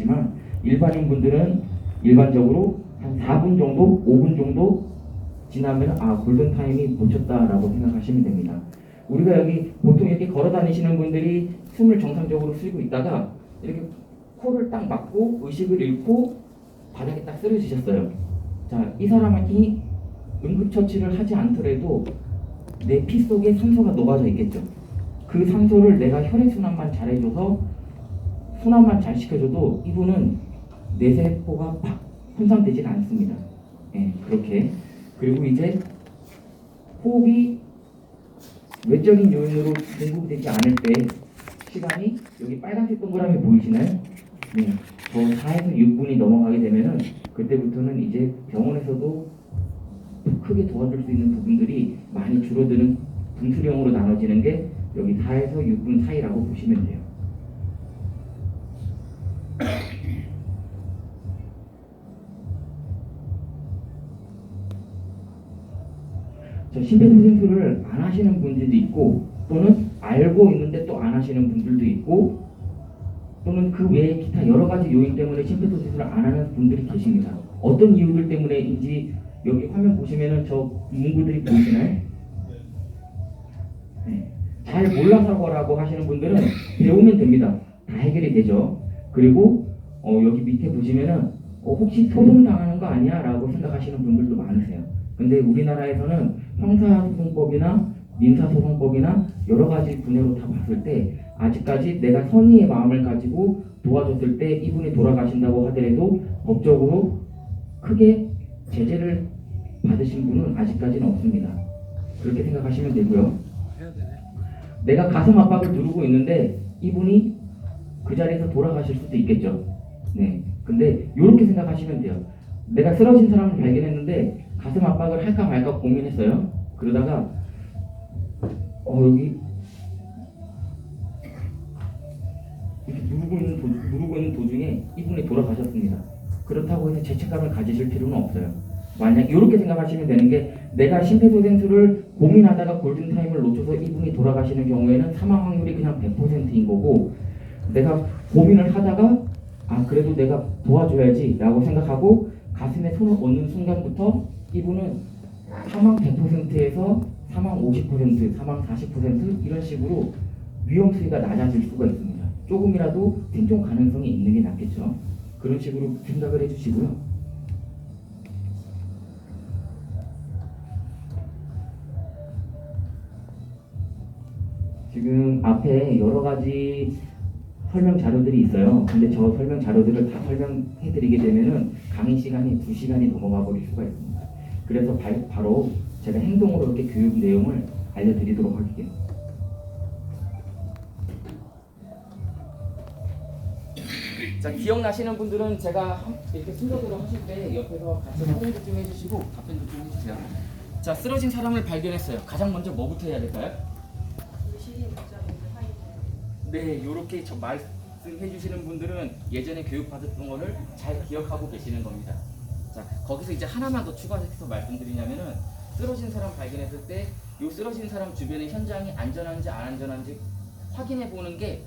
있지만 일반인 분들은 일반적으로 한 4분 정도, 5분 정도 지나면 골든타임이 놓쳤다라고 생각하시면 됩니다. 우리가 여기 보통 이렇게 걸어 다니시는 분들이 숨을 정상적으로 쉬고 있다가 이렇게 코를 딱 막고 의식을 잃고 바닥에 딱 쓰러지셨어요. 자, 이 사람이 응급처치를 하지 않더라도 내 피 속에 산소가 녹아져 있겠죠. 그 산소를 내가 혈액순환만 잘해줘서 순환만 잘 시켜줘도 이분은 뇌세포가 손상되지는 않습니다. 예, 그렇게. 그리고 이제 호흡이 외적인 요인으로 공급되지 않을 때 시간이 여기 빨간색 동그라미 보이시나요? 네, 저 4에서 6분이 넘어가게 되면은 그때부터는 이제 병원에서도 크게 도와줄 수 있는 부분들이 많이 줄어드는 분수령으로 나눠지는 게 여기 4에서 6분 사이라고 보시면 돼요. 심폐소생술을 안 하시는 분들도 있고 또는 알고 있는데 또 안 하시는 분들도 있고 또는 그 외에 기타 여러 가지 요인 때문에 심폐소생술을 안 하는 분들이 계십니다. 어떤 이유들 때문에인지 여기 화면 보시면은 저 문구들이 보이시나요? 네. 잘 몰라서라고 하시는 분들은 배우면 됩니다. 다 해결이 되죠. 그리고 여기 밑에 보시면은 혹시 소송 당하는 거 아니야? 라고 생각하시는 분들도 많으세요. 근데 우리나라에서는 형사소송법이나 민사소송법이나 여러 가지 분야로 다 봤을 때 아직까지 내가 선의의 마음을 가지고 도와줬을 때 이분이 돌아가신다고 하더라도 법적으로 크게 제재를 받으신 분은 아직까지는 없습니다. 그렇게 생각하시면 되고요. 내가 가슴 압박을 누르고 있는데 이분이 그 자리에서 돌아가실 수도 있겠죠. 네. 근데 이렇게 생각하시면 돼요. 내가 쓰러진 사람을 발견했는데 가슴 압박을 할까 말까 고민했어요. 그러다가 여기 이렇게 누르고 있는 도중에 이분이 돌아가셨습니다. 그렇다고 해서 죄책감을 가지실 필요는 없어요. 만약 이렇게 생각하시면 되는 게 내가 심폐소생술을 고민하다가 골든타임을 놓쳐서 이분이 돌아가시는 경우에는 사망 확률이 그냥 100%인 거고 내가 고민을 하다가 그래도 내가 도와줘야지 라고 생각하고 가슴에 손을 얹는 순간부터 이분은 사망 100%에서 사망 50%, 사망 40% 이런 식으로 위험 수위가 낮아질 수가 있습니다. 조금이라도 생존 가능성이 있는 게 낫겠죠. 그런 식으로 생각을 해주시고요. 지금 앞에 여러 가지 설명 자료들이 있어요. 근데 저 설명 자료들을 다 설명해 드리게 되면은 강의 시간이 2시간이 넘어가 버릴 수가 있습니다. 그래서 바로 제가 행동으로 이렇게 교육 내용을 알려드리도록 할게요. 자, 기억나시는 분들은 제가 이렇게 순서대로 하실 때 옆에서 같이 확인도 좀 해주시고 답변도 좀 해주세요. 자, 쓰러진 사람을 발견했어요. 가장 먼저 뭐부터 해야 될까요? 네, 이렇게 말씀해 주시는 분들은 예전에 교육받았던 거를 잘 기억하고 계시는 겁니다. 자, 거기서 이제 하나만 더 추가해서 말씀드리냐면은 쓰러진 사람 발견했을 때 이 쓰러진 사람 주변의 현장이 안전한지 안 안전한지 확인해 보는 게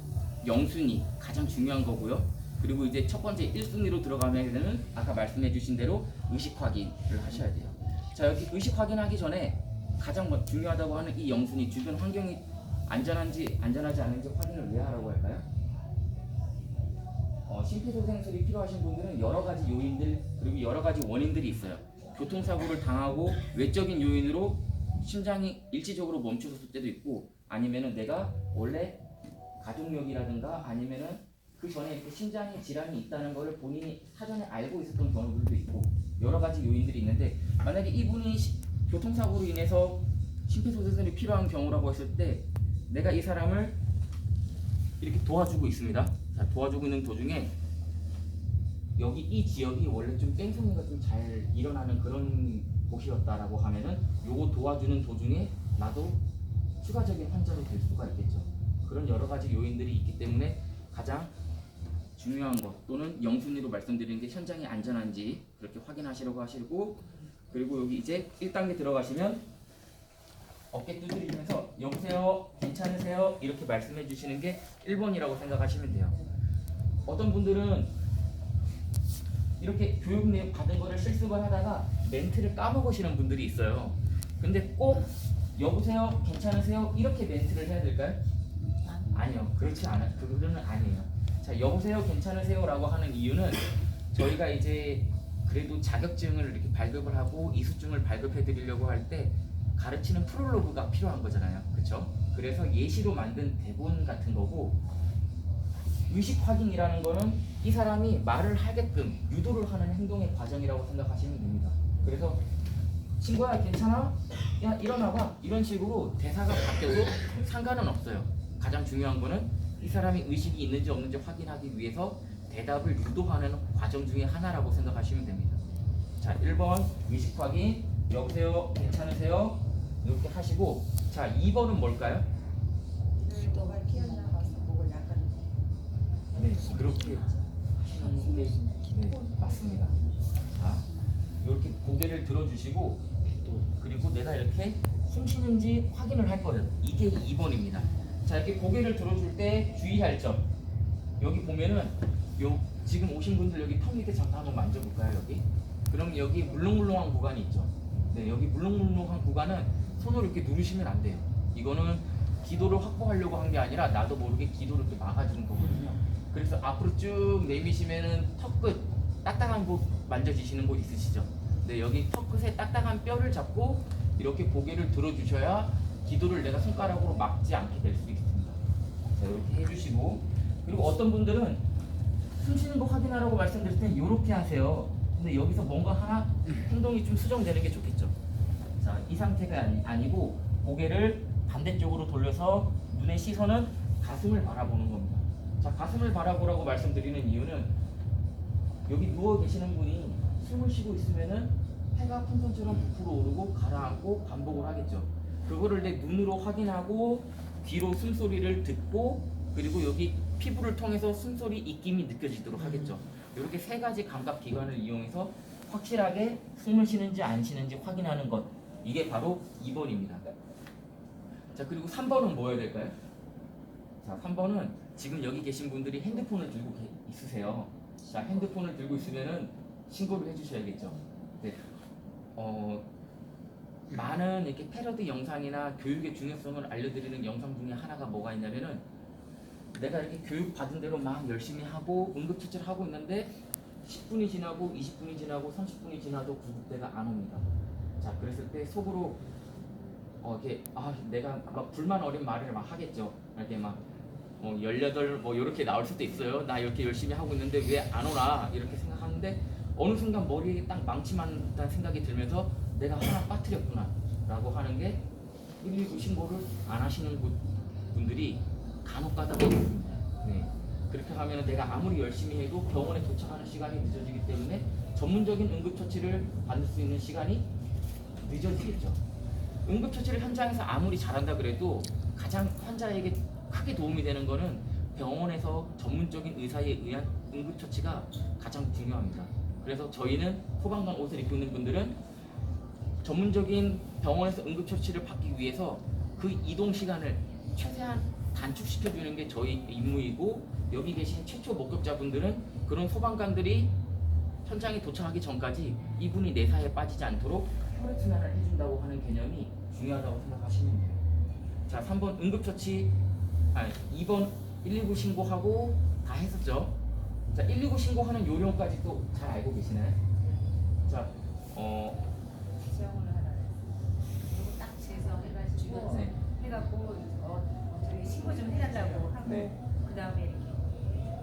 0순위 가장 중요한 거고요. 그리고 이제 첫 번째 1순위로 들어가면은 아까 말씀해 주신 대로 의식 확인을 하셔야 돼요. 자, 여기 의식 확인하기 전에 가장 중요하다고 하는 이 0순위 주변 환경이 안전한지 안전하지 않은지 확인을 왜 하라고 할까요? 심폐소생술이 필요하신 분들은 여러 가지 요인들 그리고 여러 가지 원인들이 있어요. 교통사고를 당하고 외적인 요인으로 심장이 일시적으로 멈춰섰을 때도 있고 아니면은 내가 원래 가족력이라든가 아니면은 그 전에 이렇게 심장에 질환이 있다는 것을 본인이 사전에 알고 있었던 경우들도 있고 여러 가지 요인들이 있는데 만약에 이분이 교통사고로 인해서 심폐소생술이 필요한 경우라고 했을 때 내가 이 사람을 이렇게 도와주고 있습니다. 자, 도와주고 있는 도중에 여기 이 지역이 원래 좀 뺑소니가 좀 잘 일어나는 그런 곳이었다라고 하면은 요거 도와주는 도중에 나도 추가적인 환자로 될 수가 있겠죠. 그런 여러 가지 요인들이 있기 때문에 가장 중요한 것 또는 0순위로 말씀드리는 게 현장이 안전한지 그렇게 확인하시려고 하시고 그리고 여기 이제 1단계 들어가시면 어깨 두드리면서 여보세요 괜찮으세요 이렇게 말씀해 주시는 게 1번이라고 생각하시면 돼요. 어떤 분들은 이렇게 교육 내용 받은 거를 실습을 하다가 멘트를 까먹으시는 분들이 있어요. 근데 꼭 여보세요, 괜찮으세요? 이렇게 멘트를 해야 될까요? 아니요, 그렇지 않아요. 그거는 아니에요. 자, 여보세요, 괜찮으세요라고 하는 이유는 저희가 이제 그래도 자격증을 이렇게 발급을 하고 이수증을 발급해 드리려고 할 때 가르치는 프롤로그가 필요한 거잖아요. 그렇죠? 그래서 예시로 만든 대본 같은 거고, 의식 확인이라는 거는 이 사람이 말을 하게끔 유도를 하는 행동의 과정이라고 생각하시면 됩니다. 그래서 친구야 괜찮아? 야 일어나봐, 이런 식으로 대사가 바뀌어도 상관은 없어요. 가장 중요한 거는 이 사람이 의식이 있는지 없는지 확인하기 위해서 대답을 유도하는 과정 중에 하나라고 생각하시면 됩니다. 자, 1번 의식 확인, 여보세요 괜찮으세요? 이렇게 하시고, 자 2번은 뭘까요? 너가 키워나가서 목을 약간 네, 그렇게 하시는 게 네, 맞습니다. 자, 이렇게 고개를 들어주시고, 그리고 내가 이렇게 숨 쉬는지 확인을 할 거예요. 이게 2번입니다. 자, 이렇게 고개를 들어줄 때 주의할 점. 여기 보면은 지금 오신 분들 여기 턱 밑에 잠깐 한번 만져볼까요? 여기? 그럼 여기 물렁물렁한 구간이 있죠. 네, 여기 물렁물렁한 구간은 손으로 이렇게 누르시면 안 돼요. 이거는 기도를 확보하려고 한 게 아니라 나도 모르게 기도를 이렇게 막아주는 거거든요. 그래서 앞으로 쭉 내미시면은 턱 끝 딱딱한 곳 만져지시는 곳 있으시죠? 네, 여기 턱 끝에 딱딱한 뼈를 잡고 이렇게 고개를 들어주셔야 기도를 내가 손가락으로 막지 않게 될 수 있습니다. 자, 이렇게 해주시고, 그리고 어떤 분들은 숨 쉬는 거 확인하라고 말씀드릴 땐 이렇게 하세요. 근데 여기서 뭔가 하나 행동이 좀 수정되는 게 좋겠죠. 자, 이 상태가 아니고 고개를 반대쪽으로 돌려서 눈의 시선은 가슴을 바라보는 겁니다. 자, 가슴을 바라보라고 말씀드리는 이유는 여기 누워 계시는 분이 숨을 쉬고 있으면은 해가 풍선처럼 부풀어 오르고 가라앉고 반복을 하겠죠. 그거를 내 눈으로 확인하고 귀로 숨소리를 듣고, 그리고 여기 피부를 통해서 숨소리 입김이 느껴지도록 하겠죠. 이렇게 세 가지 감각 기관을 이용해서 확실하게 숨을 쉬는지 안 쉬는지 확인하는 것, 이게 바로 2번입니다. 자, 그리고 3번은 뭐여야 될까요? 자, 3번은 지금 여기 계신 분들이 핸드폰을 들고 있으세요. 자, 핸드폰을 들고 있으면은 신고를 해주셔야겠죠. 네. 많은 이렇게 패러디 영상이나 교육의 중요성을 알려드리는 영상 중에 하나가 뭐가 있냐면은, 내가 이렇게 교육 받은 대로 막 열심히 하고 응급처치를 하고 있는데 10분이 지나고 20분이 지나고 30분이 지나도 구급대가 안 옵니다. 자, 그랬을 때 속으로 이렇게 내가 막 불만 어린 말을 막 하겠죠. 이렇게 막 18 뭐 이렇게 나올 수도 있어요. 나 이렇게 열심히 하고 있는데 왜 안 오나, 이렇게 생각하는데 어느 순간 머리에 딱 망치만 듯한 생각이 들면서 내가 하나 빠뜨렸구나 라고 하는 게 119 신고를 안 하시는 분들이 간혹 가다가 있습니다. 네. 그렇게 하면 내가 아무리 열심히 해도 병원에 도착하는 시간이 늦어지기 때문에 전문적인 응급처치를 받을 수 있는 시간이 늦어지겠죠. 응급처치를 현장에서 아무리 잘한다 그래도 가장 환자에게 크게 도움이 되는 거는 병원에서 전문적인 의사에 의한 응급처치가 가장 중요합니다. 그래서 저희는 소방관 옷을 입고 있는 분들은 전문적인 병원에서 응급처치를 받기 위해서 그 이동 시간을 최대한 단축시켜주는 게 저희 임무이고, 여기 계신 최초 목격자분들은 그런 소방관들이 현장에 도착하기 전까지 이분이 내사에 빠지지 않도록 혈액순환을 해준다고 하는 개념이 중요하다고 생각하시면 돼요. 자, 3번 응급처치, 2번 119 신고하고 다 했었죠. 자, 119 신고하는 요령까지 또 잘 알고 계시나요? 자, 지정을 하라. 그리고 딱 재정해가지고 네. 해갖고 저기 신고 좀 해달라고 하고 네. 그 다음에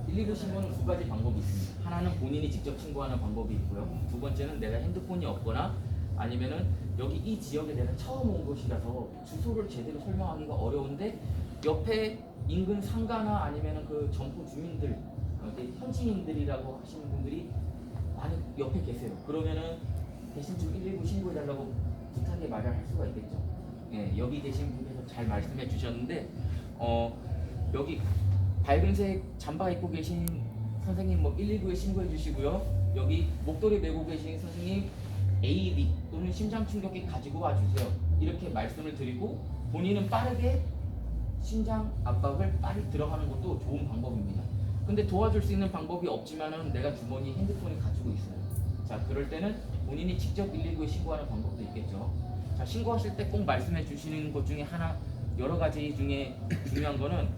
이렇게 119 신고는 두 가지 방법이 있습니다. 하나는 본인이 직접 신고하는 방법이 있고요. 두 번째는 내가 핸드폰이 없거나 아니면은 여기 이 지역에 내가 처음 온 곳이라서 주소를 제대로 설명하기가 어려운데 옆에 인근 상가나 아니면은 그 점포 주민들, 현지인들이라고 하시는 분들이 많이 옆에 계세요. 그러면은 대신 좀 119 신고해달라고 부탁의 말을 할 수가 있겠죠. 예, 여기 계신 분께서 잘 말씀해 주셨는데, 여기 밝은색 잠바 입고 계신 선생님 119에 신고해 주시고요. 여기 목도리 메고 계신 선생님 AED 또는 심장 충격기 가지고 와주세요. 이렇게 말씀을 드리고, 본인은 빠르게 심장 압박을 빨리 들어가는 것도 좋은 방법입니다. 근데 도와줄 수 있는 방법이 없지만은 내가 주머니 핸드폰이 가지고 있어요. 자, 그럴 때는 본인이 직접 119에 신고하는 방법도 있겠죠. 자, 신고하실 때 꼭 말씀해 주시는 것 중에 하나, 여러 가지 중에 중요한 거는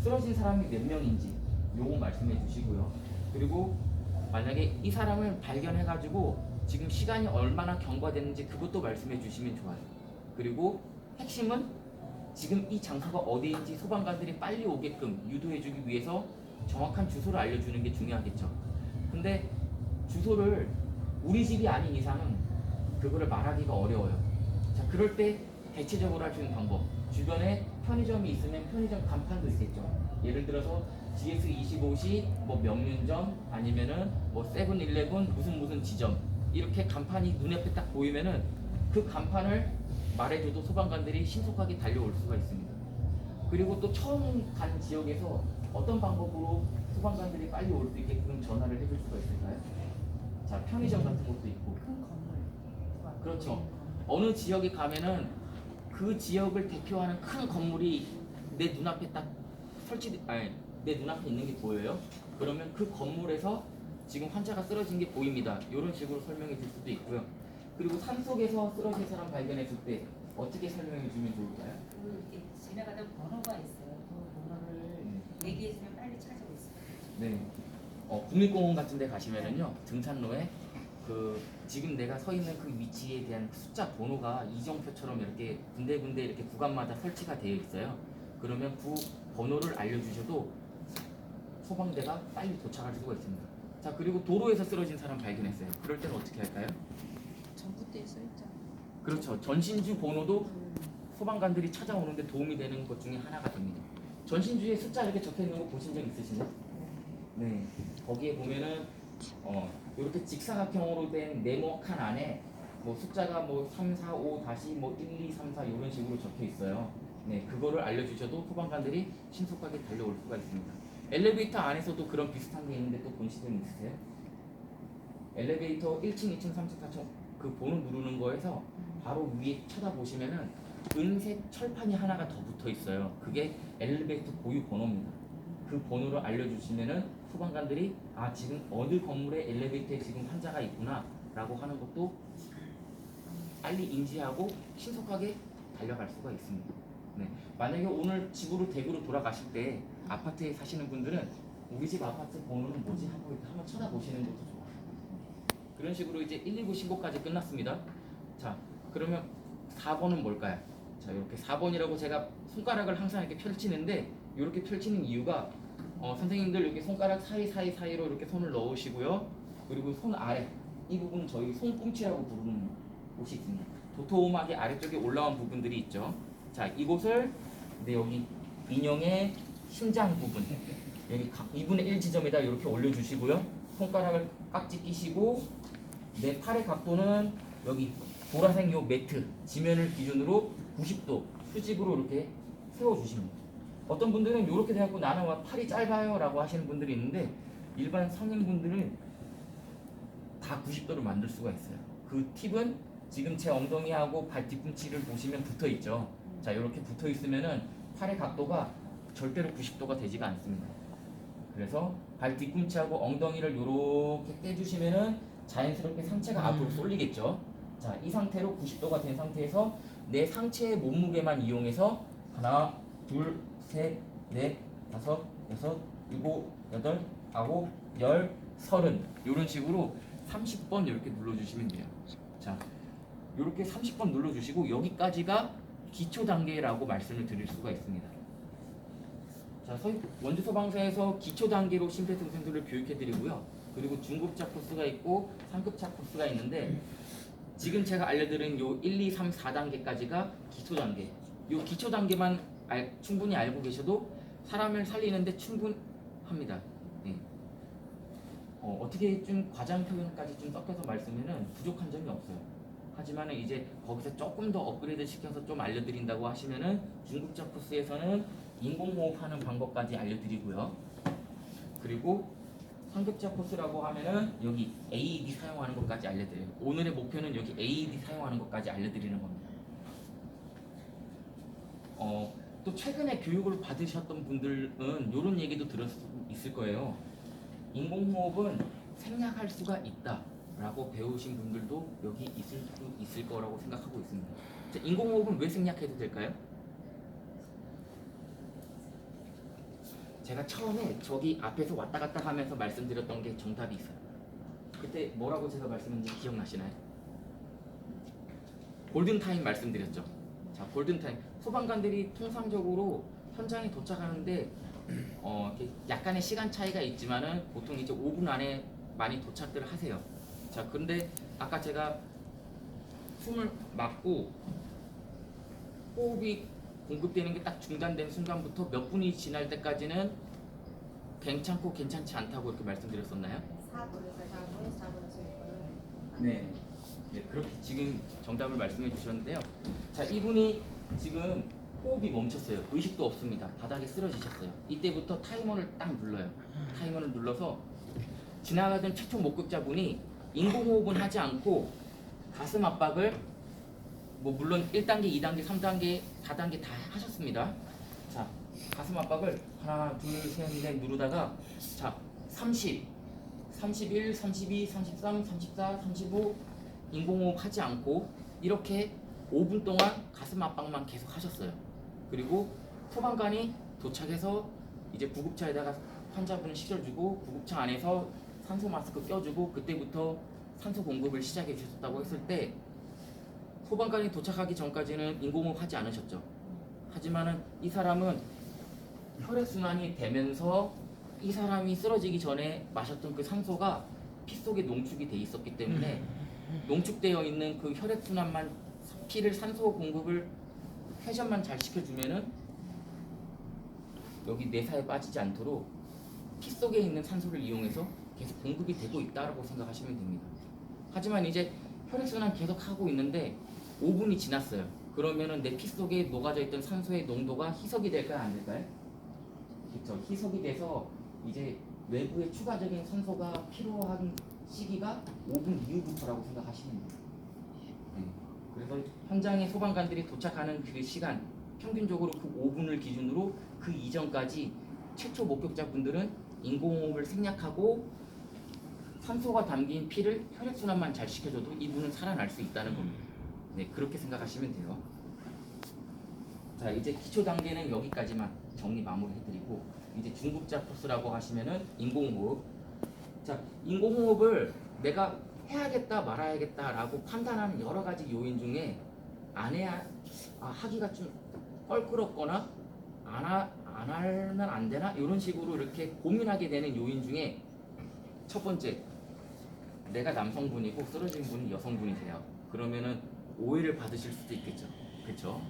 쓰러진 사람이 몇 명인지 요거 말씀해 주시고요. 그리고 만약에 이 사람을 발견해 가지고 지금 시간이 얼마나 경과됐는지 그것도 말씀해 주시면 좋아요. 그리고 핵심은 지금 이 장소가 어디인지 소방관들이 빨리 오게끔 유도해 주기 위해서 정확한 주소를 알려주는 게 중요하겠죠. 근데 주소를 우리 집이 아닌 이상은 그거를 말하기가 어려워요. 자, 그럴 때 대체적으로 할 수 있는 방법, 주변에 편의점이 있으면 편의점 간판도 있겠죠. 예를 들어서 GS25시 뭐 명륜점 아니면은 뭐 세븐일레븐 무슨 지점, 이렇게 간판이 눈앞에 딱 보이면은 그 간판을 말해줘도 소방관들이 신속하게 달려올 수가 있습니다. 그리고 또 처음 간 지역에서 어떤 방법으로 소방관들이 빨리 올 수 있게끔 전화를 해줄 수가 있을까요? 자, 편의점 같은 것도 있고. 큰 건물. 그렇죠. 어느 지역에 가면은 그 지역을 대표하는 큰 건물이 내 눈앞에 딱 내 눈앞에 있는 게 보여요. 그러면 그 건물에서 지금 환자가 쓰러진 게 보입니다. 이런 식으로 설명해 줄 수도 있고요. 그리고 산속에서 쓰러진 사람 발견했을 때 어떻게 설명해 주면 좋을까요? 그 지나가다 번호가 있어요. 그 번호를 얘기해주면 빨리 찾아올 수 있어요. 네. 국립공원 같은 데 가시면은요, 등산로에 그 지금 내가 서 있는 그 위치에 대한 숫자 번호가 이정표처럼 이렇게 군데군데 이렇게 구간마다 설치가 되어 있어요. 그러면 그 번호를 알려주셔도 소방대가 빨리 도착할 수가 있습니다. 자, 그리고 도로에서 쓰러진 사람 발견했어요. 그럴 때는 어떻게 할까요? 전부대에 써있잖아. 그렇죠. 전신주 번호도 소방관들이 찾아오는데 도움이 되는 것 중에 하나가 됩니다. 전신주에 숫자 이렇게 적혀 있는 거 보신 적 있으신가요? 네. 거기에 보면은 이렇게 직사각형으로 된 네모 칸 안에 뭐 숫자가 뭐 3, 4, 5 다시 뭐 1, 2, 3, 4 이런 식으로 적혀 있어요. 네, 그거를 알려주셔도 소방관들이 신속하게 달려올 수가 있습니다. 엘리베이터 안에서도 그런 비슷한 게 있는데 또 보신 적 있으세요? 엘리베이터 1층, 2층, 3층, 4층 그 번호 누르는 거에서 바로 위에 쳐다보시면은 은색 철판이 하나가 더 붙어 있어요. 그게 엘리베이터 고유 번호입니다. 그 번호를 알려주시면은 소방관들이 아, 지금 어느 건물에 엘리베이터에 지금 환자가 있구나 라고 하는 것도 빨리 인지하고 신속하게 달려갈 수가 있습니다. 네. 만약에 오늘 집으로 대구로 돌아가실 때 아파트에 사시는 분들은 우리 집 아파트 번호는 뭐지 하고 한번 쳐다보시는 것도 좋아요. 그런 식으로 이제 119 신고까지 끝났습니다. 자, 그러면 4번은 뭘까요? 자, 이렇게 4번이라고 제가 손가락을 항상 이렇게 펼치는데 이렇게 펼치는 이유가 선생님들 이렇게 손가락 사이로 이렇게 손을 넣으시고요. 그리고 손 아래 이 부분 저희 손꿈치라고 부르는 곳이 있습니다. 도톰하게 아래쪽에 올라온 부분들이 있죠. 자, 이곳을 여기 인형의 심장 부분 여기 2분의 1 지점에다 이렇게 올려주시고요. 손가락을 깍지 끼시고 내 팔의 각도는 여기 보라색 요 매트 지면을 기준으로 90도 수직으로 이렇게 세워주십니다. 어떤 분들은 이렇게 돼갖고 나는 팔이 짧아요 라고 하시는 분들이 있는데 일반 성인분들은 다 90도를 만들 수가 있어요. 그 팁은 지금 제 엉덩이하고 발 뒤꿈치를 보시면 붙어있죠. 자, 이렇게 붙어있으면은 팔의 각도가 절대로 90도가 되지가 않습니다. 그래서 발 뒤꿈치하고 엉덩이를 이렇게 떼주시면은 자연스럽게 상체가 앞으로 쏠리겠죠. 자, 이 상태로 90도가 된 상태에서 내 상체의 몸무게만 이용해서 하나, 둘, 셋, 넷, 다섯, 여섯, 일곱, 여덟, 아홉, 열, 서른 이런 식으로 30번 이렇게 눌러주시면 돼요. 자, 이렇게 30번 눌러주시고 여기까지가 기초 단계라고 말씀을 드릴 수가 있습니다. 자, 원주 소방서에서 기초 단계로 심폐소생술을 교육해드리고요. 그리고 중급자 코스가 있고 상급자 코스가 있는데 지금 제가 알려드린 요 1, 2, 3, 4단계까지가 기초 단계. 요 기초 단계만 충분히 알고 계셔도 사람을 살리는데 충분합니다. 네. 어떻게 좀 과장 표현까지 좀 섞여서 말씀하면 부족한 점이 없어요. 하지만은 이제 거기서 조금 더 업그레이드 시켜서 좀 알려드린다고 하시면은 중급자 코스에서는 인공호흡하는 방법까지 알려드리고요. 그리고 상급자 코스라고 하면은 여기 AED 사용하는 것까지 알려드려요. 오늘의 목표는 여기 AED 사용하는 것까지 알려드리는 겁니다. 또 최근에 교육을 받으셨던 분들은 이런 얘기도 있을 거예요. 인공호흡은 생략할 수가 있다라고 배우신 분들도 여기 있을 거라고 생각하고 있습니다. 자, 인공호흡은 왜 생략해도 될까요? 제가 처음에 저기 앞에서 왔다 갔다 하면서 말씀드렸던 게 정답이 있어요. 그때 뭐라고 제가 말씀드렸는지 기억나시나요? 골든타임 말씀드렸죠. 자, 골든타임. 소방관들이 통상적으로 현장에 도착하는데 이렇게 약간의 시간 차이가 있지만은 보통 이제 5분 안에 많이 도착들을 하세요. 자, 그런데 아까 제가 숨을 막고 호흡이 공급되는 게 딱 중단된 순간부터 몇 분이 지날 때까지는 괜찮고 괜찮지 않다고 이렇게 말씀드렸었나요? 4분에서 4분에서 6분. 네. 네, 그렇게 지금 정답을 말씀해 주셨는데요. 자, 이분이 지금 호흡이 멈췄어요. 의식도 없습니다. 바닥에 쓰러지셨어요. 이때부터 타이머를 딱 눌러요. 타이머를 눌러서 지나가던 최초 목격자분이 인공호흡은 하지 않고 가슴 압박을 뭐 물론 1단계, 2단계, 3단계, 4단계 다 하셨습니다. 자, 가슴 압박을 하나, 둘, 셋, 넷 누르다가 자, 30, 31, 32, 33, 34, 35 인공호흡 하지 않고 이렇게 5분 동안 가슴 압박만 계속 하셨어요. 그리고 소방관이 도착해서 이제 구급차에다가 환자분을 실어주고 구급차 안에서 산소 마스크 껴주고 그때부터 산소 공급을 시작해 주셨다고 했을 때 소방관이 도착하기 전까지는 인공호흡 하지 않으셨죠. 하지만은 이 사람은 혈액순환이 되면서 이 사람이 쓰러지기 전에 마셨던 그 산소가 피 속에 농축이 돼 있었기 때문에 농축되어 있는 그 혈액순환만 피를 산소 공급을 회전만 잘 시켜주면은 여기 뇌사에 빠지지 않도록 피 속에 있는 산소를 이용해서 계속 공급이 되고 있다라고 생각하시면 됩니다. 하지만 이제 혈액순환 계속 하고 있는데 5분이 지났어요. 그러면은 내 피 속에 녹아져 있던 산소의 농도가 희석이 될까요, 안 될까요? 그렇죠. 희석이 돼서 이제 외부에 추가적인 산소가 필요한 시기가 5분 이후부터라고 생각하시면 돼요. 네. 그래서 현장에 소방관들이 도착하는 그 시간 평균적으로 그 5분을 기준으로 그 이전까지 최초 목격자분들은 인공호흡을 생략하고 산소가 담긴 피를 혈액순환만 잘 시켜줘도 이분은 살아날 수 있다는 겁니다. 네, 그렇게 생각하시면 돼요. 자, 이제 기초 단계는 여기까지만 정리 마무리해드리고 이제 중급자 코스라고 하시면은 인공호흡. 자, 인공호흡을 내가 해야겠다 말아야겠다라고 판단하는 여러 가지 요인 중에 안 해야 하기가 좀 껄끄럽거나 안 하면 안 되나 이런 식으로 이렇게 고민하게 되는 요인 중에 첫 번째, 내가 남성분이고 쓰러진 분이 여성분이세요. 그러면은 오해를 받으실 수도 있겠죠. 그렇죠?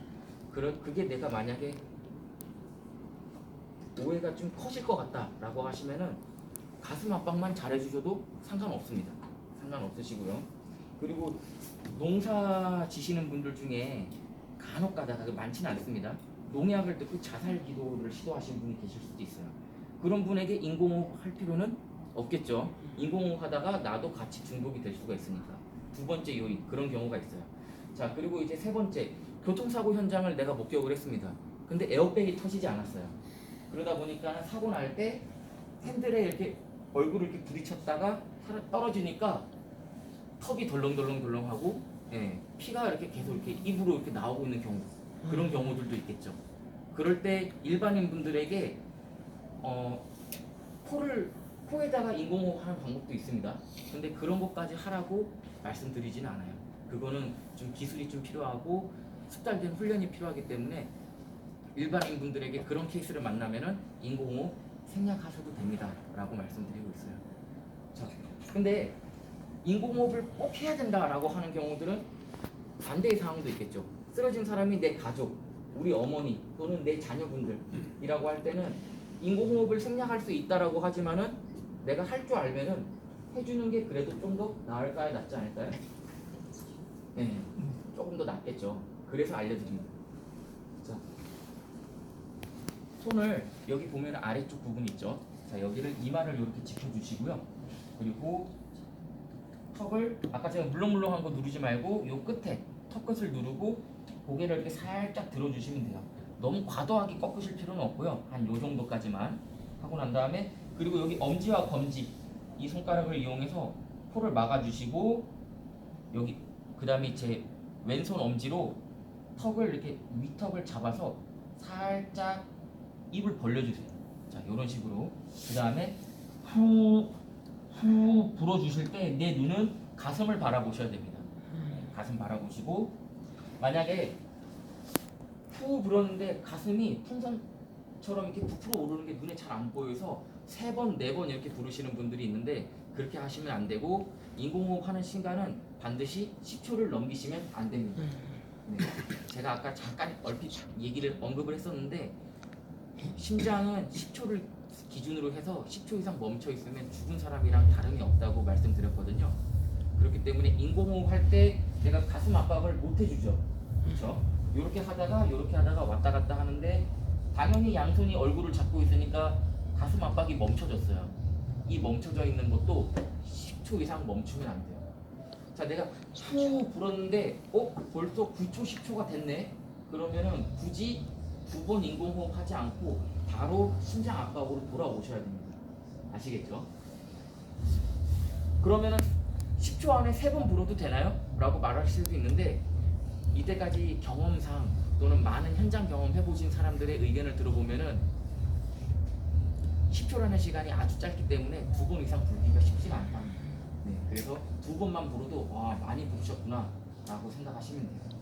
그게 내가 만약에 오해가 좀 커질 것 같다라고 하시면은 가슴 압박만 잘해주셔도 상관없습니다. 상관없으시고요. 그리고 농사 지시는 분들 중에 간혹 가다가 많지는 않습니다. 농약을 듣고 자살 기도를 시도하시는 분이 계실 수도 있어요. 그런 분에게 인공호흡 할 필요는 없겠죠. 인공호흡 하다가 나도 같이 중독이 될 수가 있으니까. 두 번째 요인, 그런 경우가 있어요. 자, 그리고 이제 세 번째, 교통사고 현장을 내가 목격을 했습니다. 근데 에어백이 터지지 않았어요. 그러다 보니까 사고 날 때 핸들에 이렇게 얼굴을 이렇게 부딪혔다가 떨어지니까 턱이 덜렁덜렁덜렁하고 피가 이렇게 계속 이렇게 입으로 이렇게 나오고 있는 경우, 그런 경우들도 있겠죠. 그럴 때 일반인 분들에게 코에다가 인공호흡하는 방법도 있습니다. 근데 그런 것까지 하라고 말씀드리진 않아요. 그거는 좀 기술이 좀 필요하고 숙달된 훈련이 필요하기 때문에 일반인 분들에게 그런 케이스를 만나면은 인공호흡 생략하셔도 됩니다 라고 말씀드리고 있어요. 자, 근데 인공호흡을 꼭 해야 된다라고 하는 경우들은 반대의 상황도 있겠죠. 쓰러진 사람이 내 가족, 우리 어머니 또는 내 자녀분들이라고 할 때는 인공호흡을 생략할 수 있다라고 하지만은 내가 할 줄 알면은 해주는 게 그래도 좀 더 나을까요, 낫지 않을까요? 네, 조금 더 낫겠죠. 그래서 알려드립니다. 자, 손을 여기 보면 아래쪽 부분 있죠. 자, 여기를 이마를 이렇게 짚어주시고요. 그리고 턱을 아까 제가 물렁물렁한 거 누르지 말고 요 끝에 턱끝을 누르고 고개를 이렇게 살짝 들어주시면 돼요. 너무 과도하게 꺾으실 필요는 없고요. 한 요 정도까지만 하고 난 다음에 그리고 여기 엄지와 검지 이 손가락을 이용해서 코를 막아주시고 여기 그 다음에 제 왼손 엄지로 턱을 이렇게 위턱을 잡아서 살짝 입을 벌려주세요. 자, 이런 식으로. 그 다음에 후 불어주실 때 내 눈은 가슴을 바라보셔야 됩니다. 가슴 바라보시고 만약에 후 불었는데 가슴이 풍선처럼 이렇게 부풀어 오르는 게 눈에 잘 안 보여서 3번, 4번 이렇게 부르시는 분들이 있는데 그렇게 하시면 안 되고 인공호흡 하는 순간은 반드시 10초를 넘기시면 안 됩니다. 네. 제가 아까 잠깐 얼핏 얘기를 언급을 했었는데 심장은 10초를 기준으로 해서 10초 이상 멈춰 있으면 죽은 사람이랑 다름이 없다고 말씀드렸거든요. 그렇기 때문에 인공호흡 할 때 내가 가슴 압박을 못 해주죠. 그렇죠? 이렇게 하다가 왔다 갔다 하는데 당연히 양손이 얼굴을 잡고 있으니까 가슴 압박이 멈춰졌어요. 이 멈춰져 있는 것도 10초 이상 멈추면 안 돼요. 자, 내가 후 불었는데 벌써 9초, 10초가 됐네. 그러면은 굳이 2번 인공호흡 하지 않고 바로 심장 압박으로 돌아오셔야 됩니다. 아시겠죠? 그러면은 10초 안에 3번 불어도 되나요? 라고 말하실 수도 있는데 이때까지 경험상 또는 많은 현장 경험 해보신 사람들의 의견을 들어보면은 10초라는 시간이 아주 짧기 때문에 2번 이상 불기가 쉽지가 않답니다. 네, 그래서 2번만 불어도 와 많이 부르셨구나 라고 생각하시면 돼요.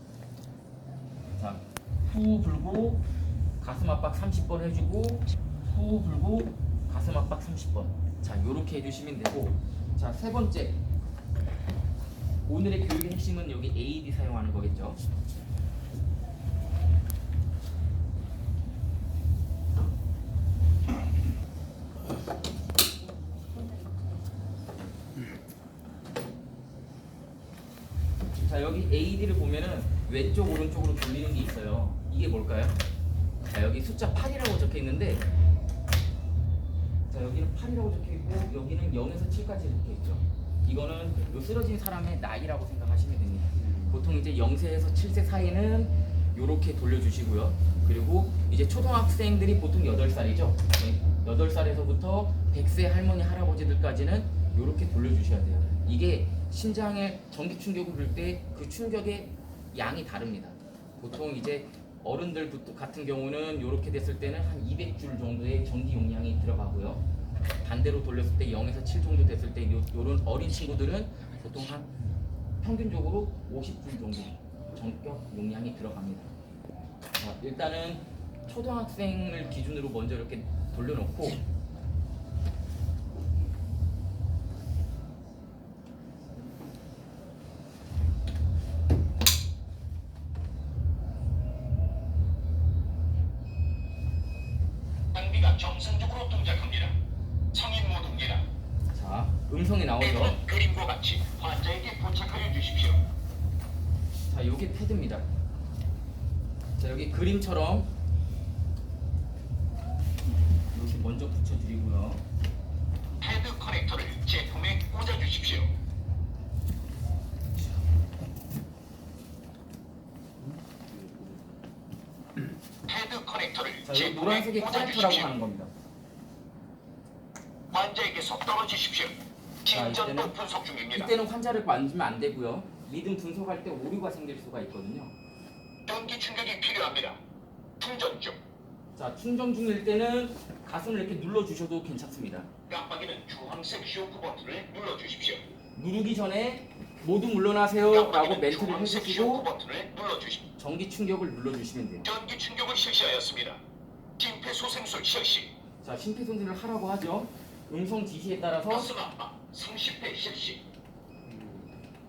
자, 후 불고 가슴 압박 30번 해주고 후 불고 가슴 압박 30번. 자, 요렇게 해주시면 되고, 자, 3번째 오늘의 교육의 핵심은 여기 AED 사용하는 거겠죠. 자, 여기 AED를 보면은 왼쪽 오른쪽으로 돌리는 게 있어요. 이게 뭘까요? 자, 여기 숫자 8이라고 적혀 있는데, 자, 여기는 8이라고 적혀 있고 여기는 0에서 7까지 적혀 있죠. 이거는 요 쓰러진 사람의 나이라고 생각하시면 됩니다. 보통 이제 0세에서 7세 사이는 요렇게 돌려주시고요. 그리고 이제 초등학생들이 보통 8살이죠. 8살에서부터 100세 할머니 할아버지들까지는 요렇게 돌려주셔야 돼요. 이게 심장에 전기 충격을 줄 때 그 충격의 양이 다릅니다. 보통 이제 어른들 같은 경우는 이렇게 됐을 때는 한 200줄 정도의 전기 용량이 들어가고요. 반대로 돌렸을 때 0에서 7 정도 됐을 때 이런 어린 친구들은 보통 한 평균적으로 50줄 정도 전격 용량이 들어갑니다. 자, 일단은 초등학생을 기준으로 먼저 이렇게 돌려놓고 장비가 정상적으로 동작합니다. 성인 모드입니다. 자, 음성이 나오죠. 패드는 그림과 같이 환자에게 부착하여 주십시오. 자, 요게 패드입니다. 자, 여기 그림처럼 이렇게 먼저 붙여드리고요. 패드 커넥터를 제품에 꽂아 주십시오. 패드 커넥터를 자, 여기 제품에 노란색이 꽂아 커넥터라고 주십시오. 하는 겁니다. 환자에게서 떨어지십시오. 진전도 이때는- 분석 중입니다. 이때는 환자를 만지면 안 되고요. 리듬 분석할 때 오류가 생길 수가 있거든요. 전기 충격이 필요합니다. 충전 중. 자, 충전 중일 때는 가슴을 이렇게 눌러주셔도 괜찮습니다. 깜빡이는 주황색 쇼크 버튼을 눌러 주십시오. 누르기 전에 모두 물러나세요 라고 깜빡이는 멘트를 주황색 쇼크 해주시고 버튼을 눌러 주십시오. 전기 충격을 눌러주시면 돼요. 전기 충격을 실시하였습니다. 심폐소생술 실시. 자, 심폐소생술을 하라고 하죠. 음성 지시에 따라서 가슴 압박 30회 실시.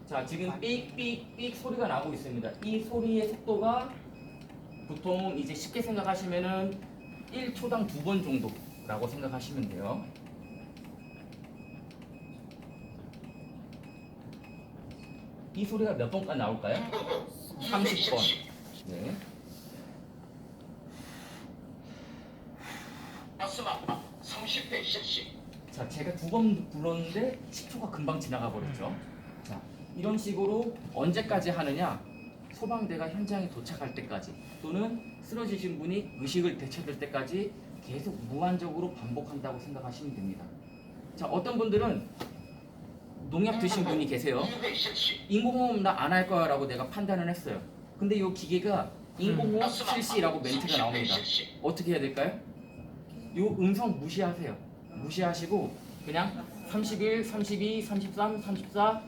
자, 지금 삑삑삑 소리가 나고 있습니다. 이 소리의 속도가 보통 이제 쉽게 생각하시면은 1초당 2번 정도라고 생각하시면 돼요. 이 소리가 몇 번까지 나올까요? 인공 후 30번. 실시. 네. 가슴 압박 30회 실시. 자, 제가 2번 불렀는데 10초가 금방 지나가 버렸죠. 자, 이런 식으로 언제까지 하느냐? 소방대가 현장에 도착할 때까지 또는 쓰러지신 분이 의식을 되찾을 때까지 계속 무한적으로 반복한다고 생각하시면 됩니다. 자, 어떤 분들은 농약 드신 분이 계세요. 200cc, 인공호흡 나 안 할 거야라고 내가 판단을 했어요. 근데 이 기계가 인공호흡 실시라고 멘트가 나옵니다. 어떻게 해야 될까요? 이 음성 무시하세요. 무시하시고 그냥 31, 32, 33, 34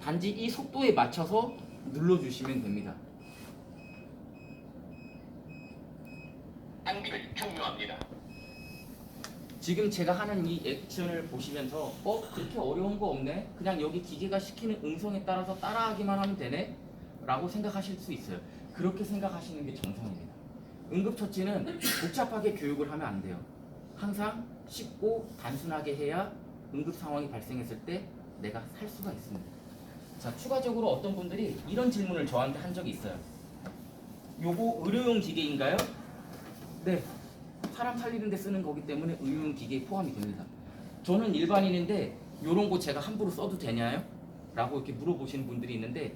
단지 이 속도에 맞춰서 눌러주시면 됩니다. 장비를 종료합니다. 지금 제가 하는 이 액션을 보시면서 그렇게 어려운 거 없네? 그냥 여기 기계가 시키는 음성에 따라서 따라하기만 하면 되네? 라고 생각하실 수 있어요. 그렇게 생각하시는 게 정상입니다. 응급처치는 복잡하게 교육을 하면 안 돼요. 항상 쉽고 단순하게 해야 응급 상황이 발생했을 때 내가 살 수가 있습니다. 자, 추가적으로 어떤 분들이 이런 질문을 저한테 한 적이 있어요. 요거 의료용 기계인가요? 네. 사람 살리는 데 쓰는 거기 때문에 의료용 기계에 포함이 됩니다. 저는 일반인인데 요런 거 제가 함부로 써도 되냐요? 라고 이렇게 물어보시는 분들이 있는데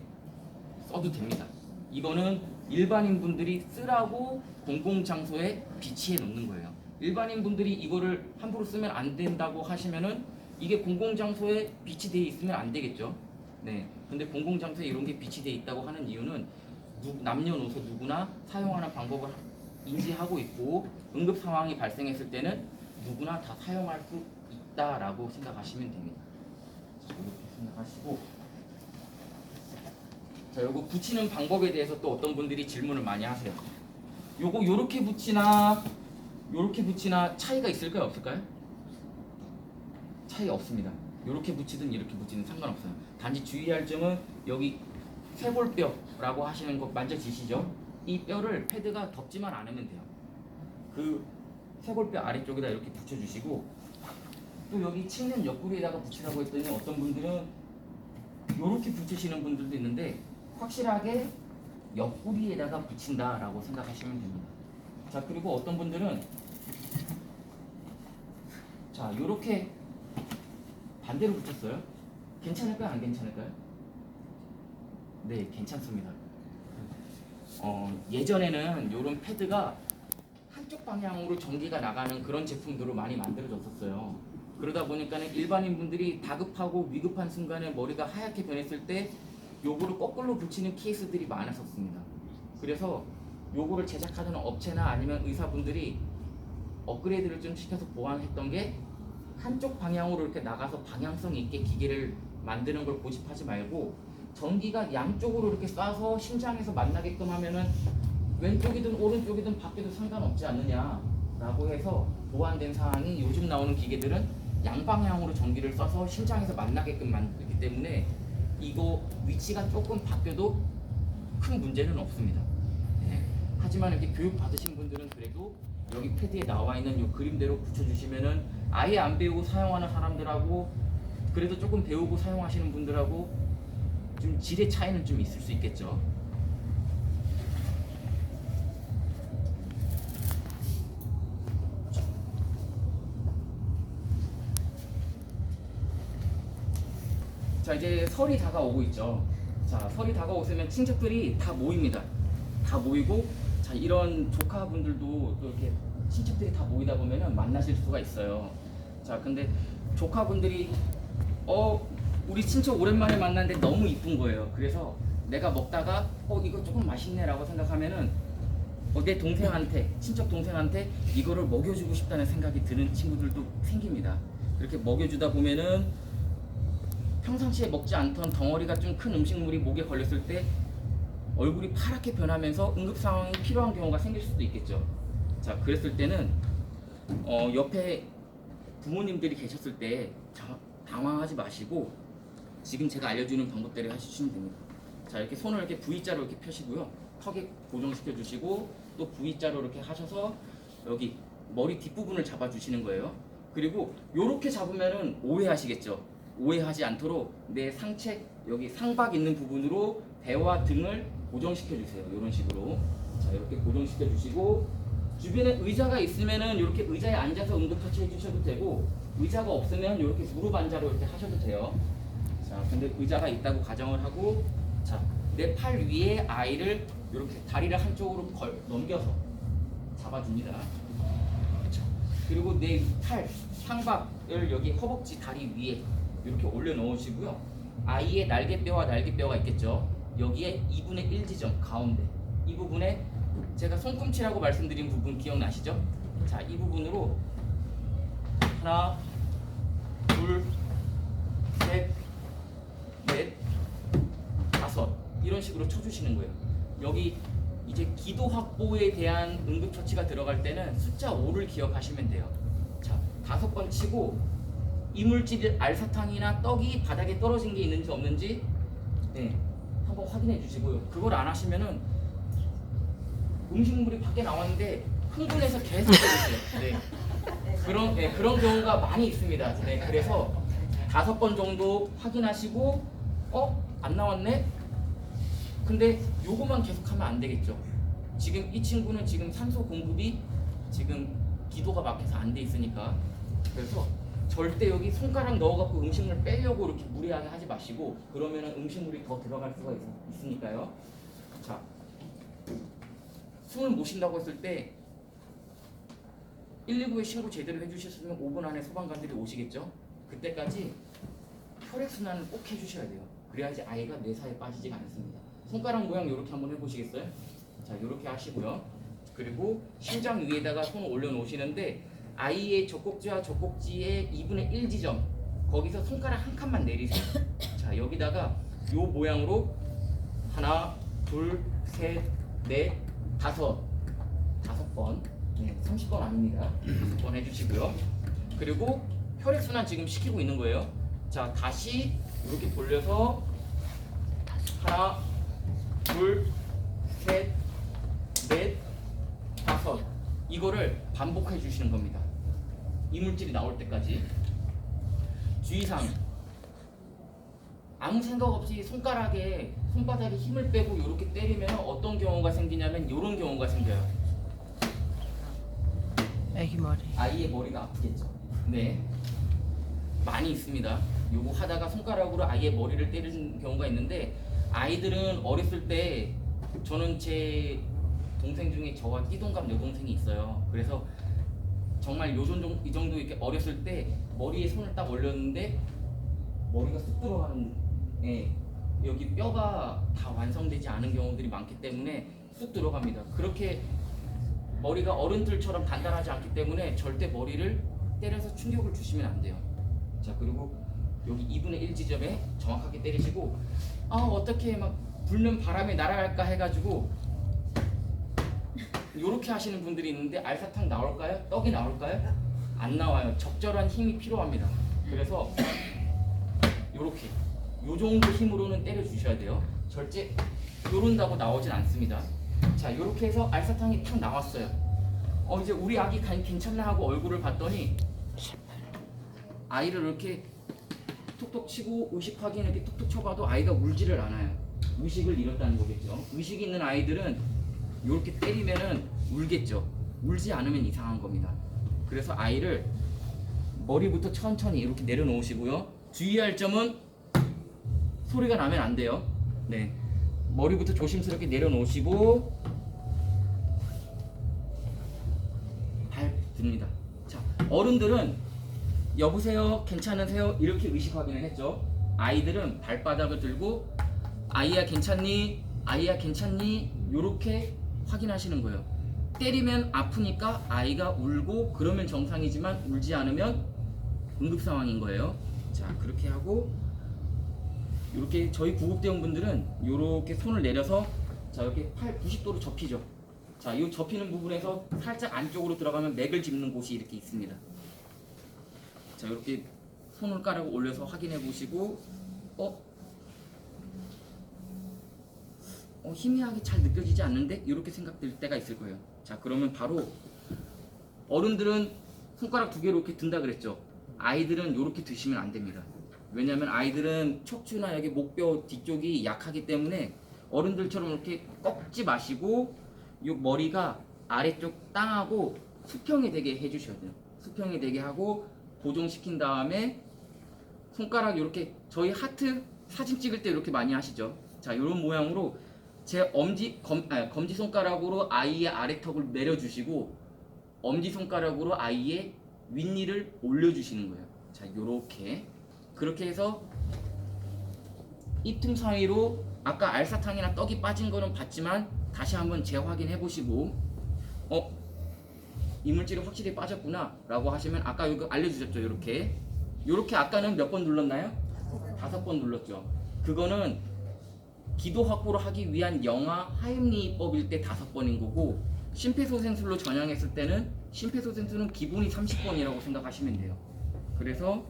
써도 됩니다. 이거는 일반인 분들이 쓰라고 공공장소에 비치해 놓는 거예요. 일반인 분들이 이거를 함부로 쓰면 안 된다고 하시면은 이게 공공장소에 비치되어 있으면 안 되겠죠. 네. 근데 공공장소에 이런 게 비치되어 있다고 하는 이유는 남녀노소 누구나 사용하는 방법을 인지하고 있고 응급 상황이 발생했을 때는 누구나 다 사용할 수 있다라고 생각하시면 됩니다. 자, 이렇게 생각하시고, 자, 요거 붙이는 방법에 대해서 또 어떤 분들이 질문을 많이 하세요. 요거 요렇게 붙이나 요렇게 붙이나 차이가 있을까요, 없을까요? 차이 없습니다. 요렇게 붙이든 이렇게 붙이든 상관없어요. 단지 주의할 점은 여기 쇄골뼈라고 하시는 거 만져지시죠? 이 뼈를 패드가 덮지만 않으면 돼요. 그 쇄골뼈 아래쪽에다 이렇게 붙여주시고, 또 여기 측면 옆구리에다가 붙이라고 했더니 어떤 분들은 이렇게 붙이시는 분들도 있는데 확실하게 옆구리에다가 붙인다라고 생각하시면 됩니다. 자, 그리고 어떤 분들은 자, 이렇게 반대로 붙였어요. 괜찮을까요? 안 괜찮을까요? 네, 괜찮습니다. 예전에는 이런 패드가 한쪽 방향으로 전기가 나가는 그런 제품들로 많이 만들어졌었어요. 그러다 보니까는 일반인 분들이 다급하고 위급한 순간에 머리가 하얗게 변했을 때 요거를 거꾸로 붙이는 케이스들이 많았었습니다. 그래서 요거를 제작하는 업체나 아니면 의사분들이 업그레이드를 좀 시켜서 보완했던 게 한쪽 방향으로 이렇게 나가서 방향성 있게 기계를 만드는 걸 고집하지 말고 전기가 양쪽으로 이렇게 쏴서 심장에서 만나게끔 하면은 왼쪽이든 오른쪽이든 밖에도 상관없지 않느냐라고 해서 보완된 사항이 요즘 나오는 기계들은 양방향으로 전기를 쏴서 심장에서 만나게끔 만들기 때문에 이거 위치가 조금 바뀌어도 큰 문제는 없습니다. 네. 하지만 이렇게 교육 받으신 분들은 그래도 여기 패드에 나와 있는 이 그림대로 붙여주시면은 아예 안 배우고 사용하는 사람들하고 그래도 조금 배우고 사용하시는 분들하고 좀 질의 차이는 좀 있을 수 있겠죠. 자, 이제 설이 다가오고 있죠. 자, 설이 다가오면 친척들이 다 모입니다. 다 모이고, 자, 이런 조카분들도 또 이렇게 친척들이 다 모이다 보면은 만나실 수가 있어요. 자, 근데 조카분들이 우리 친척 오랜만에 만났는데 너무 이쁜 거예요. 그래서 내가 먹다가 이거 조금 맛있네 라고 생각하면은 내 동생한테, 친척 동생한테 이거를 먹여주고 싶다는 생각이 드는 친구들도 생깁니다. 그렇게 먹여주다 보면은 평상시에 먹지 않던 덩어리가 좀 큰 음식물이 목에 걸렸을 때 얼굴이 파랗게 변하면서 응급 상황이 필요한 경우가 생길 수도 있겠죠. 자, 그랬을 때는 옆에 부모님들이 계셨을 때 당황하지 마시고 지금 제가 알려주는 방법대로 하시면 됩니다. 자, 이렇게 손을 이렇게 V자로 이렇게 펴시고요. 턱에 고정시켜 주시고 또 V자로 이렇게 하셔서 여기 머리 뒷부분을 잡아 주시는 거예요. 그리고 이렇게 잡으면은 오해하시겠죠. 오해하지 않도록 내 상체 여기 상박 있는 부분으로 배와 등을 고정시켜 주세요. 이런 식으로. 자, 이렇게 고정시켜 주시고 주변에 의자가 있으면은 이렇게 의자에 앉아서 응급처치 해주셔도 되고 의자가 없으면 이렇게 무릎 앉아로 이렇게 하셔도 돼요. 자, 근데 의자가 있다고 가정을 하고, 자, 내 팔 위에 아이를 이렇게 다리를 한쪽으로 넘겨서 잡아줍니다. 자, 그리고 내 팔 상박을 여기 허벅지 다리 위에 이렇게 올려 놓으시고요. 아이의 날개뼈와 날개뼈가 있겠죠. 여기에 2분의 1 지점 가운데 이 부분에 제가 손꿈치라고 말씀드린 부분 기억나시죠? 자, 이 부분으로 하나, 둘, 셋, 넷, 다섯 이런 식으로 쳐주시는 거예요. 여기 이제 기도 확보에 대한 응급처치가 들어갈 때는 숫자 5를 기억하시면 돼요. 자, 5번 치고 이물질 알사탕이나 떡이 바닥에 떨어진 게 있는지 없는지 한번 확인해 주시고요. 그걸 안 하시면은 음식물이 밖에 나왔는데 흥분해서 계속 때리세요. 그런 경우가 많이 있습니다. 그래서 5번 정도 확인하시고 안 나왔네? 근데 요거만 계속하면 안 되겠죠. 지금 이 친구는 지금 산소 공급이 지금 기도가 막혀서 안 돼 있으니까 그래서 절대 여기 손가락 넣어갖고 음식물 빼려고 이렇게 무리하게 하지 마시고 그러면은 음식물이 더 들어갈 수가 있으니까요. 자, 숨을 못 쉰다고 했을 때 119에 신고 제대로 해주셨으면 5분 안에 소방관들이 오시겠죠. 그때까지 혈액순환을 꼭 해주셔야 돼요. 그래야지 아이가 뇌사에 빠지지가 않습니다. 손가락 모양 이렇게 한번 해보시겠어요? 자, 이렇게 하시고요. 그리고 심장 위에다가 손을 올려놓으시는데 아이의 젖꼭지와 젖꼭지의 2분의 1 지점 거기서 손가락 한 칸만 내리세요. 자, 여기다가 요 모양으로 하나, 둘, 셋, 넷, 다섯 번 30번 아닙니다. 5번 해주시고요. 그리고 혈액순환 지금 시키고 있는 거예요. 자, 다시 이렇게 돌려서 하나, 둘, 셋, 넷, 다섯 이거를 반복해 주시는 겁니다. 이물질이 나올 때까지. 주의사항 아무 생각 없이 손바닥에 힘을 빼고 이렇게 때리면 어떤 경우가 생기냐면 이런 경우가 생겨요. 애기 머리. 아이의 머리가 아프겠죠. 네, 많이 있습니다. 요거 하다가 손가락으로 아이의 머리를 때리는 경우가 있는데 아이들은 어렸을 때 저는 제 동생 중에 저와 띠동갑 여동생이 있어요. 그래서 정말 이 정도 이렇게 어렸을 때 머리에 손을 딱 올렸는데 머리가 쑥 들어가는 여기 뼈가 다 완성되지 않은 경우들이 많기 때문에 쑥 들어갑니다. 그렇게 머리가 어른들처럼 단단하지 않기 때문에 절대 머리를 때려서 충격을 주시면 안 돼요. 자, 그리고 여기 2분의 1 지점에 정확하게 때리시고 어떻게 막 불면 바람에 날아갈까 해가지고 요렇게 하시는 분들이 있는데 알사탕 나올까요? 떡이 나올까요? 안 나와요. 적절한 힘이 필요합니다. 그래서 요렇게 요 정도 힘으로는 때려 주셔야 돼요. 절대 요런다고 나오진 않습니다. 자, 요렇게 해서 알사탕이 탁 나왔어요. 이제 우리 아기 괜찮나 하고 얼굴을 봤더니 아이를 이렇게 톡톡 치고 의식 확인 이렇게 톡톡 쳐봐도 아이가 울지를 않아요. 의식을 잃었다는 거겠죠. 의식 있는 아이들은 이렇게 때리면은 울겠죠. 울지 않으면 이상한 겁니다. 그래서 아이를 머리부터 천천히 이렇게 내려놓으시고요. 주의할 점은 소리가 나면 안 돼요. 네, 머리부터 조심스럽게 내려놓으시고 발 듭니다. 자, 어른들은 여보세요, 괜찮으세요? 이렇게 의식 확인을 했죠. 아이들은 발바닥을 들고 아이야 괜찮니? 아이야 괜찮니? 이렇게 확인하시는 거예요. 때리면 아프니까 아이가 울고 그러면 정상이지만 울지 않으면 응급 상황인 거예요. 자, 그렇게 하고 이렇게 저희 구급대원분들은 이렇게 손을 내려서 자, 이렇게 팔 90도로 접히죠. 자, 이 접히는 부분에서 살짝 안쪽으로 들어가면 맥을 짚는 곳이 이렇게 있습니다. 자, 이렇게 손가락을 올려서 확인해 보시고 희미하게 잘 느껴지지 않는데 이렇게 생각될 때가 있을 거예요. 자, 그러면 바로 어른들은 손가락 2개로 이렇게 든다 그랬죠. 아이들은 이렇게 드시면 안 됩니다. 왜냐하면 아이들은 척추나 여기 목뼈 뒤쪽이 약하기 때문에 어른들처럼 이렇게 꺾지 마시고 이 머리가 아래쪽 땅하고 수평이 되게 해주셔야 돼요. 수평이 되게 하고 고정시킨 다음에 손가락 이렇게 저희 하트 사진 찍을 때 이렇게 많이 하시죠. 자, 이런 모양으로 제 검지 손가락으로 아이의 아래턱을 내려주시고 엄지 손가락으로 아이의 윗니를 올려주시는 거예요. 자, 요렇게 그렇게 해서 이 틈 사이로 아까 알사탕이나 떡이 빠진 거는 봤지만 다시 한번 재확인해 보시고 이물질이 확실히 빠졌구나 라고 하시면 아까 이거 알려주셨죠. 요렇게 아까는 몇 번 눌렀나요? 5번 눌렀죠. 그거는 기도 확보를 하기 위한 영아 하임리법일 때 5번인 거고, 심폐소생술로 전향했을 때는 심폐소생술은 기본이 30번이라고 생각하시면 돼요. 그래서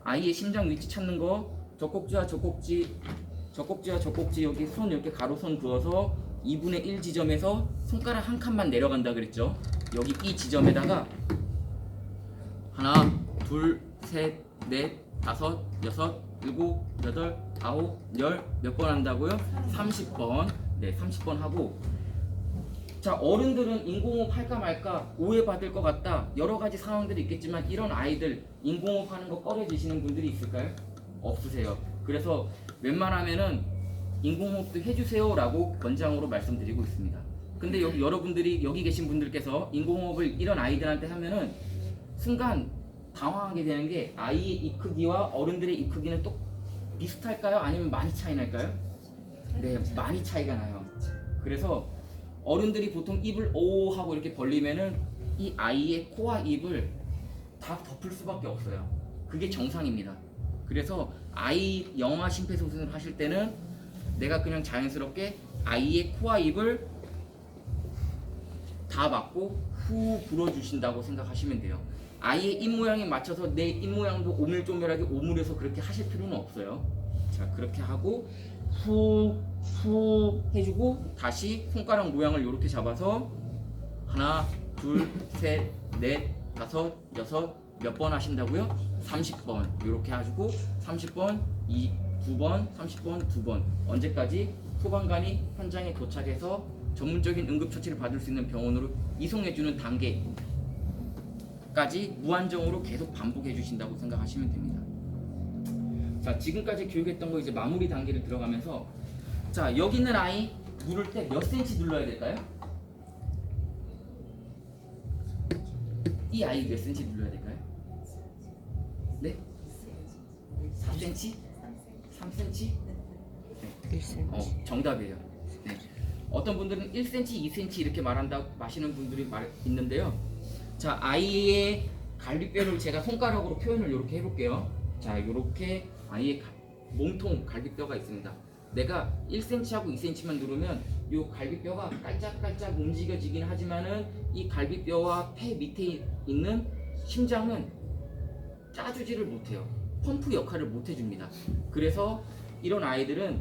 아이의 심장 위치 찾는 거, 젖꼭지와 젖꼭지 여기 손 이렇게 가로선 그어서 2분의 1 지점에서 손가락 한 칸만 내려간다 그랬죠. 여기 이 지점에다가 하나, 둘, 셋, 넷, 다섯, 여섯, 일곱, 여덟, 아홉, 열 몇 번 한다고요? 30번. 네, 30번 하고. 자, 어른들은 인공호흡 할까 말까 오해받을 것 같다. 여러 가지 상황들이 있겠지만 이런 아이들 인공호흡 하는 거 꺼려지시는 분들이 있을까요? 없으세요. 그래서 웬만하면은 인공호흡도 해주세요라고 권장으로 말씀드리고 있습니다. 근데 여기 여러분들이 여기 계신 분들께서 인공호흡을 이런 아이들한테 하면은 순간 당황하게 되는 게, 아이의 입 크기와 어른들의 입 크기는 또 비슷할까요? 아니면 많이 차이 날까요? 네, 많이 차이가 나요. 그래서 어른들이 보통 입을 오 하고 이렇게 벌리면은 이 아이의 코와 입을 다 덮을 수밖에 없어요. 그게 정상입니다. 그래서 아이 영아 심폐소생술 하실 때는 내가 그냥 자연스럽게 아이의 코와 입을 다 막고 후 불어주신다고 생각하시면 돼요. 아이의 입 모양에 맞춰서 내 입 모양도 오밀조밀하게 오므려서 그렇게 하실 필요는 없어요. 자, 그렇게 하고 후 해주고 다시 손가락 모양을 이렇게 잡아서 하나, 둘, 셋, 넷, 다섯, 여섯 몇 번 하신다고요? 30번 이렇게 하시고 30번, 2번, 30번, 2번 언제까지 소방관이 현장에 도착해서 전문적인 응급처치를 받을 수 있는 병원으로 이송해주는 단계까지 무한정으로 계속 반복해 주신다고 생각하시면 됩니다. 자, 지금까지 교육했던 거 이제 마무리 단계를 들어가면서, 자, 여기 있는 아이 누를 때 몇 cm 눌러야 될까요? 이 아이 몇 cm 눌러야 될까요? 네? 4cm? 3cm? 네. 정답이에요. 네. 어떤 분들은 1cm, 2cm 이렇게 말한다고 하시는 분들이 있는데요. 자, 아이의 갈비뼈를 제가 손가락으로 표현을 이렇게 해볼게요. 자, 이렇게 아이의 몸통 갈비뼈가 있습니다. 내가 1cm하고 2cm만 누르면 이 갈비뼈가 깔짝깔짝 움직여지긴 하지만은 이 갈비뼈와 폐 밑에 있는 심장은 짜주지를 못해요. 펌프 역할을 못 해줍니다. 그래서 이런 아이들은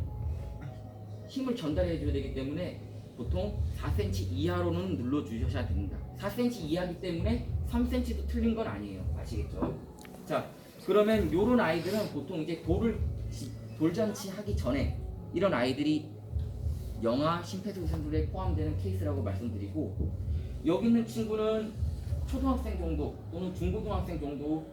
힘을 전달해 줘야 되기 때문에 보통 4cm 이하로는 눌러 주셔야 됩니다. 4cm 이하이기 때문에 3cm도 틀린 건 아니에요. 아시겠죠? 자, 그러면 이런 아이들은 보통 이제 돌잔치 하기 전에 이런 아이들이 영아 심폐소생술에 포함되는 케이스라고 말씀드리고, 여기 있는 친구는 초등학생 정도 또는 중고등학생 정도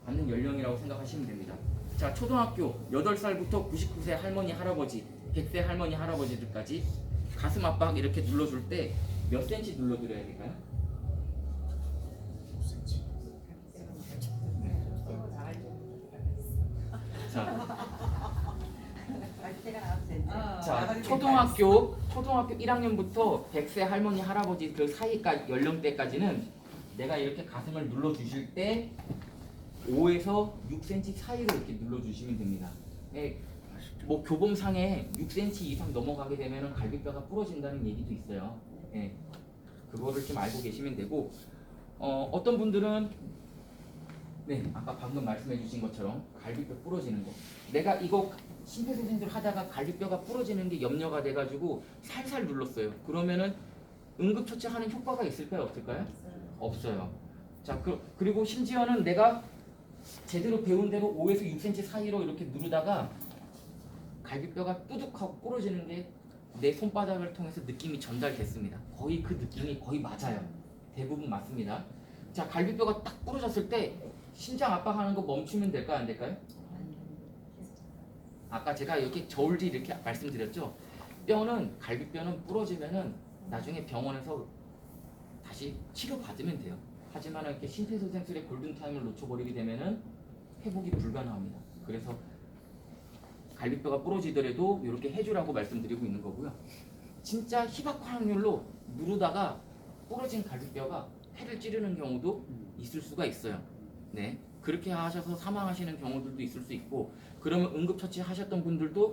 받는 연령이라고 생각하시면 됩니다. 자, 초등학교 8살부터 99세 할머니 할아버지, 100세 할머니 할아버지들까지 가슴 압박 이렇게 눌러줄 때 몇 cm 눌러드려야 될까요? 자, 초등학교 1학년부터 100세 할머니 할아버지 그 사이까지 연령대까지는 내가 이렇게 가슴을 눌러주실 때 5에서 6cm 사이로 이렇게 눌러주시면 됩니다. 네, 뭐 교범상에 6cm 이상 넘어가게 되면 갈비뼈가 부러진다는 얘기도 있어요. 네, 그거를 좀 알고 계시면 되고, 어떤 분들은 네, 아까 방금 말씀해주신 것처럼 갈비뼈 부러지는 거, 내가 이거 심폐소생술 하다가 갈비뼈가 부러지는 게 염려가 돼가지고 살살 눌렀어요. 그러면은 응급처치하는 효과가 있을까요? 없을까요? 없어요. 자, 그리고 심지어는 내가 제대로 배운 대로 5에서 6cm 사이로 이렇게 누르다가 갈비뼈가 뚜둑하고 부러지는 게 내 손바닥을 통해서 느낌이 전달됐습니다. 거의 그 느낌이 거의 맞아요. 대부분 맞습니다. 자, 갈비뼈가 딱 부러졌을 때 심장 압박하는 거 멈추면 될까요? 안 될까요? 아까 제가 이렇게 저울질 이렇게 말씀드렸죠. 갈비뼈는 부러지면은 나중에 병원에서 다시 치료 받으면 돼요. 하지만 이렇게 심폐소생술의 골든타임을 놓쳐버리게 되면은 회복이 불가능합니다. 그래서 갈비뼈가 부러지더라도 이렇게 해주라고 말씀드리고 있는 거고요. 진짜 희박 확률로 누르다가 부러진 갈비뼈가 폐를 찌르는 경우도 있을 수가 있어요. 네, 그렇게 하셔서 사망하시는 경우들도 있을 수 있고, 그러면 응급처치 하셨던 분들도